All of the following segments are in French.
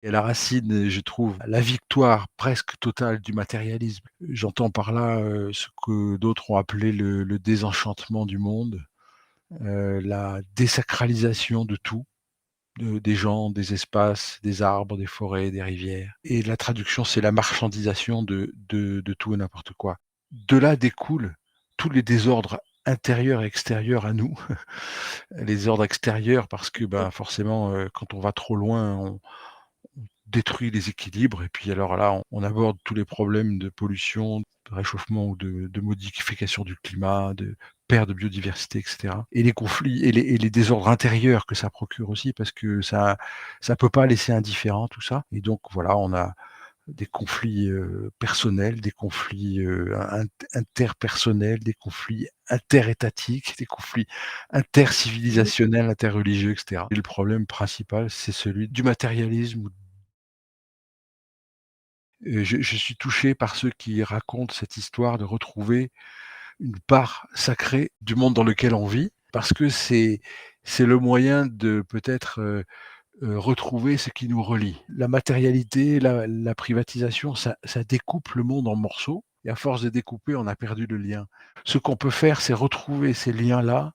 Et la racine, je trouve, la victoire presque totale du matérialisme. J'entends par là, ce que d'autres ont appelé le désenchantement du monde, la désacralisation de tout, des gens, des espaces, des arbres, des forêts, des rivières. Et la traduction, c'est la marchandisation de tout et n'importe quoi. De là découlent tous les désordres intérieurs et extérieurs à nous. Les ordres extérieurs parce que, ben, forcément, quand on va trop loin, on détruit les équilibres et puis alors là, on aborde tous les problèmes de pollution, de réchauffement ou de modification du climat, de perte de biodiversité et cetera et les conflits et les désordres intérieurs que ça procure aussi parce que ça peut pas laisser indifférent tout ça et donc voilà, on a des conflits, personnels, des conflits, interpersonnels, des conflits interétatiques, des conflits intercivilisationnels, interreligieux et cetera et le problème principal, c'est celui du matérialisme. Je suis touché par ceux qui racontent cette histoire de retrouver une part sacrée du monde dans lequel on vit, parce que c'est le moyen de peut-être, retrouver ce qui nous relie. La matérialité, la privatisation, ça découpe le monde en morceaux et à force de découper, on a perdu le lien. Ce qu'on peut faire, c'est retrouver ces liens-là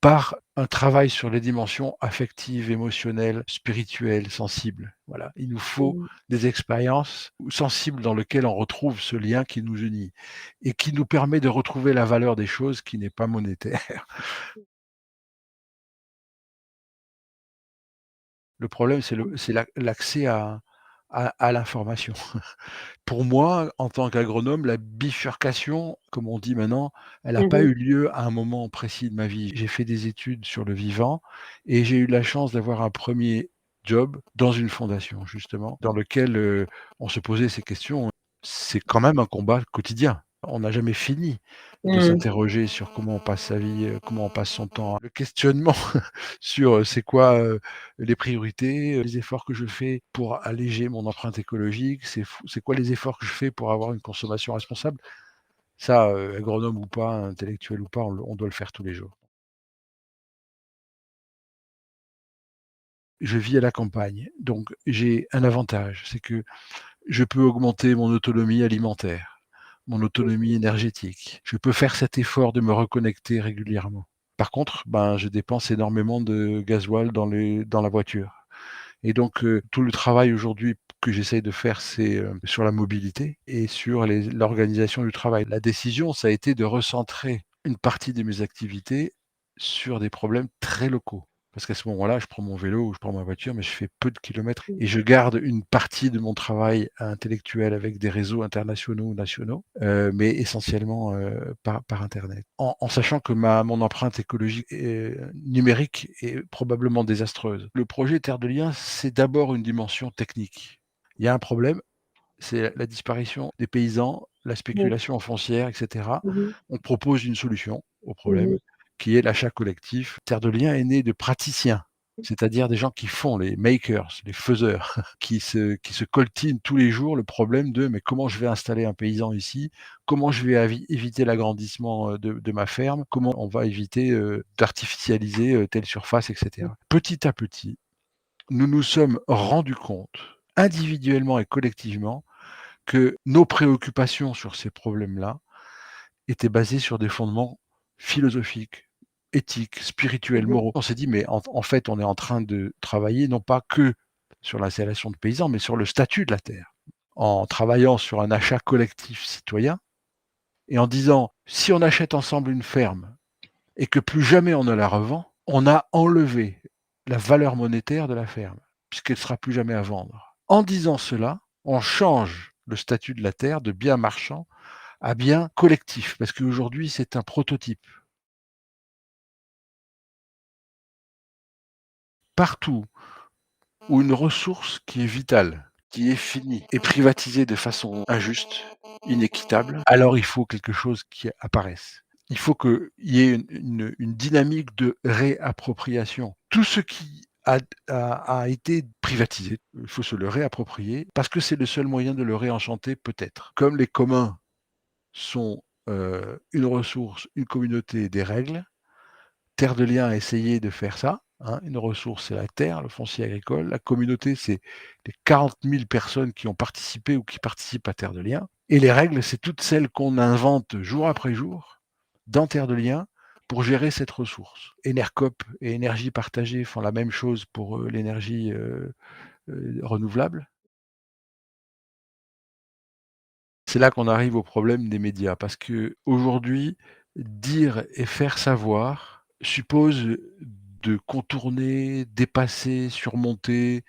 par un travail sur les dimensions affectives, émotionnelles, spirituelles, sensibles. Voilà, il nous faut Mmh. des expériences sensibles dans lesquelles on retrouve ce lien qui nous unit et qui nous permet de retrouver la valeur des choses qui n'est pas monétaire. Le problème, c'est l'accès à l'information. Pour moi, en tant qu'agronome, la bifurcation, comme on dit maintenant, elle n'a Mmh pas mh. eu lieu à un moment précis de ma vie. J'ai fait des études sur le vivant et j'ai eu la chance d'avoir un premier job dans une fondation justement, dans lequel, on se posait ces questions. C'est quand même un combat quotidien. On n'a jamais fini de Mmh. s'interroger sur comment on passe sa vie, comment on passe son temps. Le questionnement sur, c'est quoi, les priorités, les efforts que je fais pour alléger mon empreinte écologique, c'est quoi les efforts que je fais pour avoir une consommation responsable? Ça, agronome ou pas, intellectuel ou pas, on doit le faire tous les jours. Je vis à la campagne, donc j'ai un avantage, c'est que je peux augmenter mon autonomie alimentaire, mon autonomie énergétique. Je peux faire cet effort de me reconnecter régulièrement. Par contre, ben, je dépense énormément de gasoil dans la voiture. Et donc, tout le travail aujourd'hui que j'essaye de faire, c'est, sur la mobilité et sur l'organisation du travail. La décision, ça a été de recentrer une partie de mes activités sur des problèmes très locaux. Parce qu'à ce moment-là, je prends mon vélo ou je prends ma voiture, mais je fais peu de kilomètres et je garde une partie de mon travail intellectuel avec des réseaux internationaux ou nationaux, mais essentiellement, par internet. En sachant que mon empreinte écologique et numérique est probablement désastreuse. Le projet Terre de Liens, c'est d'abord une dimension technique. Il y a un problème, c'est la disparition des paysans, la Mmh. spéculation foncière et cetera. Mmh mh. On propose une solution au Mmh problème mh. qui est l'achat collectif. Terre de Liens est né de praticiens, c'est-à-dire des gens qui font, les makers, les faiseurs, qui se coltinent tous les jours le problème de: «Mais comment je vais installer un paysan ici? Comment je vais éviter l'agrandissement, de ma ferme? Comment on va éviter, d'artificialiser, telle surface?» et Mmh. cetera. Petit à petit, nous nous sommes rendus compte, individuellement et collectivement, que nos préoccupations sur ces problèmes-là étaient basées sur des fondements philosophiques, éthiques, spirituels, Mmh mh. moraux. On s'est dit: «Mais en fait, on est en train de travailler non pas que sur l'installation de paysans, mais sur le statut de la terre». En travaillant sur un achat collectif citoyen et en disant: «Si on achète ensemble une ferme et que plus jamais on ne la revend, on a enlevé la valeur monétaire de la ferme, puisqu'elle ne sera plus jamais à vendre». En disant cela, on change le statut de la terre de bien marchand à bien collectif, parce qu'aujourd'hui, c'est un prototype. Partout où une ressource qui est vitale, qui est finie, est privatisée de façon injuste, inéquitable, alors il faut quelque chose qui apparaisse. Il faut qu'il y ait une dynamique de réappropriation. Tout ce qui a été privatisé, il faut se le réapproprier parce que c'est le seul moyen de le réenchanter peut-être. Comme les communs sont, une ressource, une communauté, des règles, Terre de Liens a essayé de faire ça. hein. Une ressource, c'est la terre, le foncier agricole. La communauté, c'est les 40 000 personnes qui ont participé ou qui participent à Terre de Liens. Et les règles, c'est toutes celles qu'on invente jour après jour dans Terre de Liens pour gérer cette ressource. Enercoop et Énergie partagée font la même chose pour l'énergie renouvelable. C'est là qu'on arrive au problème des médias, parce qu'aujourd'hui, dire et faire savoir suppose de contourner, dépasser, surmonter,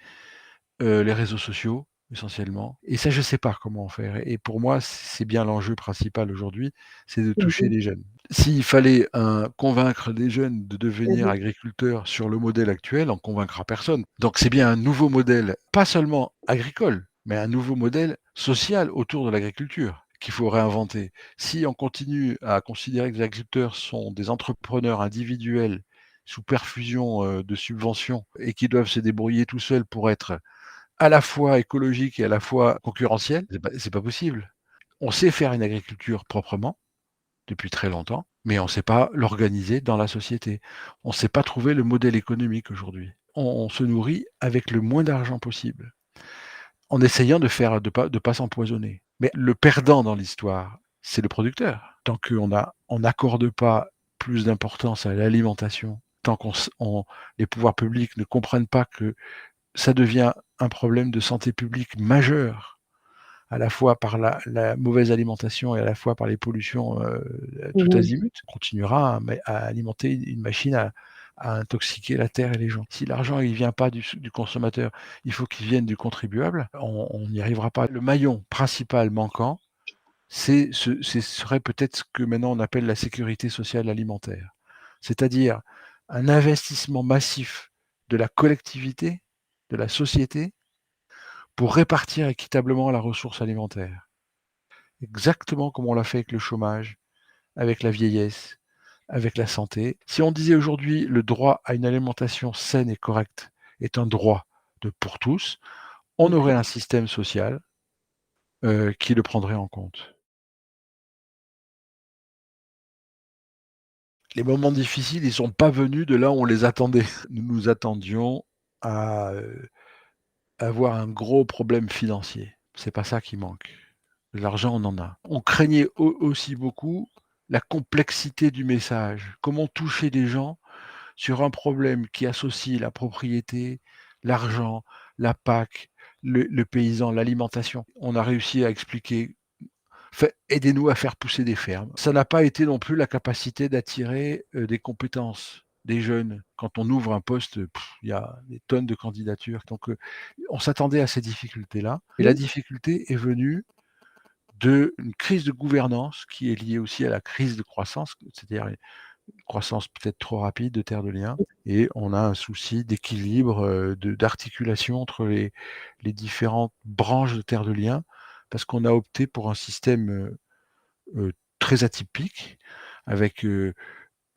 les réseaux sociaux, essentiellement, et ça, je sais pas comment faire, et pour moi, c'est bien l'enjeu principal aujourd'hui, c'est de Mmh toucher mh. les jeunes. S'il fallait, convaincre des jeunes de Mmh devenir mh. agriculteurs sur le modèle actuel, on convaincra personne. Donc c'est bien un nouveau modèle, pas seulement agricole, mais un nouveau modèle social autour de l'agriculture qu'il faut réinventer. Si on continue à considérer que les agriculteurs sont des entrepreneurs individuels sous perfusion, de subventions et qui doivent se débrouiller tout seuls pour être à la fois écologique et à la fois concurrentiel, c'est pas possible. On sait faire une agriculture proprement, depuis très longtemps, mais on ne sait pas l'organiser dans la société. On ne sait pas trouver le modèle économique aujourd'hui. On se nourrit avec le moins d'argent possible, en essayant de pas s'empoisonner. Mais le perdant dans l'histoire, c'est le producteur. Tant on n'accorde pas plus d'importance à l'alimentation, tant les pouvoirs publics ne comprennent pas que ça devient un problème de santé publique majeur, à la fois par la mauvaise alimentation et à la fois par les pollutions, tout Mmh mh. azimut, on continuera à alimenter une machine à intoxiquer la terre et les gens. Si l'argent il vient pas du consommateur, il faut qu'il vienne du contribuable, on n'y arrivera pas. Le maillon principal manquant, ce serait peut-être ce que maintenant on appelle la sécurité sociale alimentaire. C'est-à-dire un investissement massif de la collectivité, de la société, pour répartir équitablement la ressource alimentaire. Exactement comme on l'a fait avec le chômage, avec la vieillesse, avec la santé. Si on disait aujourd'hui le droit à une alimentation saine et correcte est un droit pour tous, on Mmh aurait mh. un système social qui le prendrait en compte. Les moments difficiles, ils sont pas venus de là où on les attendait. Nous nous attendions à avoir un gros problème financier. C'est pas ça qui manque. De l'argent, on en a. On craignait aussi beaucoup la complexité du message. Comment toucher les gens sur un problème qui associe la propriété, l'argent, la PAC, le paysan, l'alimentation. On a réussi à expliquer, aidez-nous à faire pousser des fermes. Ça n'a pas été non plus la capacité d'attirer des compétences des jeunes. Quand on ouvre un poste, il y a des tonnes de candidatures. Donc, on s'attendait à ces difficultés-là. Et la Mmh. difficulté est venue d'une crise de gouvernance qui est liée aussi à la crise de croissance, c'est-à-dire une croissance peut-être trop rapide de Terre de Liens, et on a un souci d'équilibre, d'articulation entre les différentes branches de Terre de Liens, parce qu'on a opté pour un système, très atypique avec,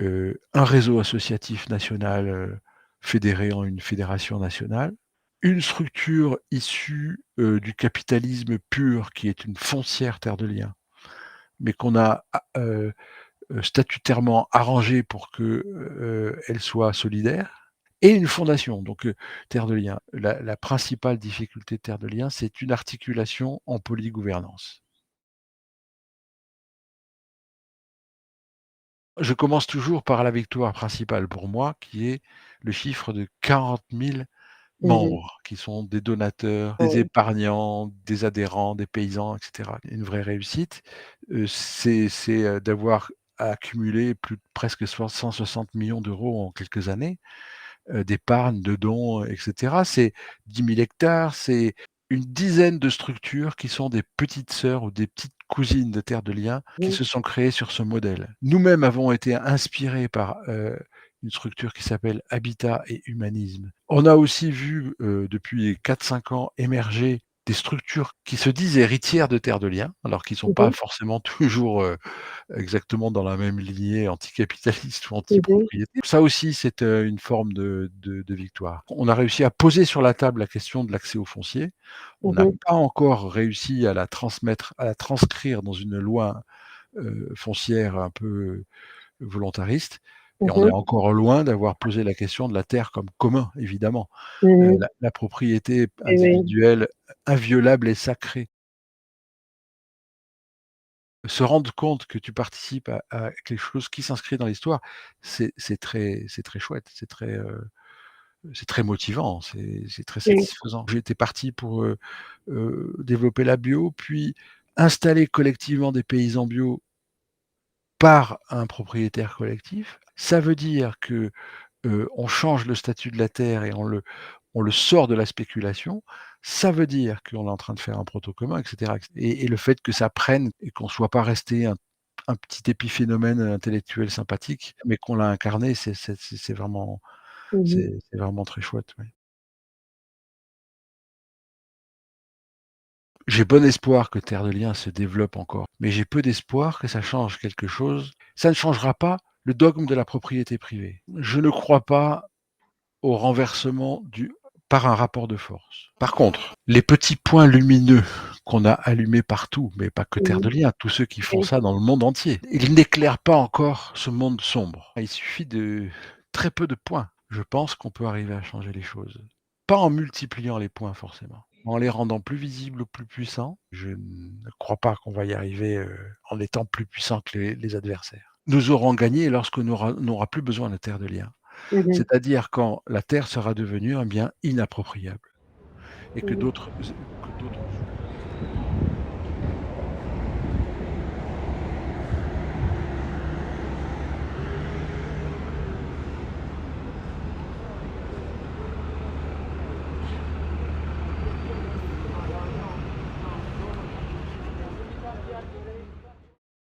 un réseau associatif national, fédéré en une fédération nationale, une structure issue, du capitalisme pur qui est une foncière Terre de Liens, mais qu'on a statutairement arrangée pour que, elle soit solidaire, et une fondation, donc Terre de Liens. La principale difficulté de Terre de Liens, c'est une articulation en polygouvernance. Je commence toujours par la victoire principale pour moi, qui est le chiffre de 40 000 Mmh mh. membres, qui sont des donateurs, des Ouais. épargnants, des adhérents, des paysans, et cetera. Une vraie réussite, c'est d'avoir accumulé plus de presque 160 millions d'euros en quelques années, d'épargne, de dons, et cetera. C'est 10 000 hectares, c'est une dizaine de structures qui sont des petites sœurs ou des petites cousines de Terre de Liens qui Mmh. se sont créées sur ce modèle. Nous-mêmes avons été inspirés par, une structure qui s'appelle Habitat et Humanisme. On a aussi vu, depuis 4-5 ans émerger des structures qui se disent héritières de Terre de Liens, alors qu'ils sont Mmh pas mh. forcément toujours, exactement dans la même lignée anticapitaliste ou Mmh mh. antipropriété. Ça aussi, c'est, une forme de victoire. On a réussi à poser sur la table la question de l'accès au foncier. On Mmh n'a mh. pas encore réussi à la transmettre, à la transcrire dans une loi, foncière un peu volontariste, et Mmh on est mh. encore loin d'avoir posé la question de la terre comme commun, évidemment. Mmh mh. La propriété Et oui. individuelle inviolable et sacrée. Se rendre compte que tu participes à quelque chose qui s'inscrit dans l'histoire, c'est très chouette, c'est très motivant, c'est très Mmh. satisfaisant. J'étais parti pour, développer la bio, puis installer collectivement des paysans bio par un propriétaire collectif. Ça veut dire que, on change le statut de la terre et on le sort de la spéculation. Ça veut dire qu'on est en train de faire un proto commun, et cetera, et le fait que ça prenne et qu'on soit pas resté un petit épiphénomène intellectuel sympathique, mais qu'on l'a incarné, Mmh mh. c'est vraiment très chouette, oui. J'ai bon espoir que Terre de Liens se développe encore, mais j'ai peu d'espoir que ça change quelque chose. Ça ne changera pas le dogme de la propriété privée. Je ne crois pas au renversement du par un rapport de force. Par contre, les petits points lumineux qu'on a allumés partout, mais pas que Terre Mmh de mh. Liens, tous ceux qui font Oui. ça dans le monde entier, ils n'éclairent pas encore ce monde sombre. Il suffit de très peu de points. Je pense qu'on peut arriver à changer les choses. Pas en multipliant les points forcément, en les rendant plus visibles ou plus puissants. Je ne crois pas qu'on va y arriver, en étant plus puissants que les adversaires. Nous aurons gagné lorsqu'on n'aura plus besoin de Terre de Liens. Mmh mh. C'est-à-dire quand la terre sera devenue un bien inappropriable et que Mmh mh. d'autres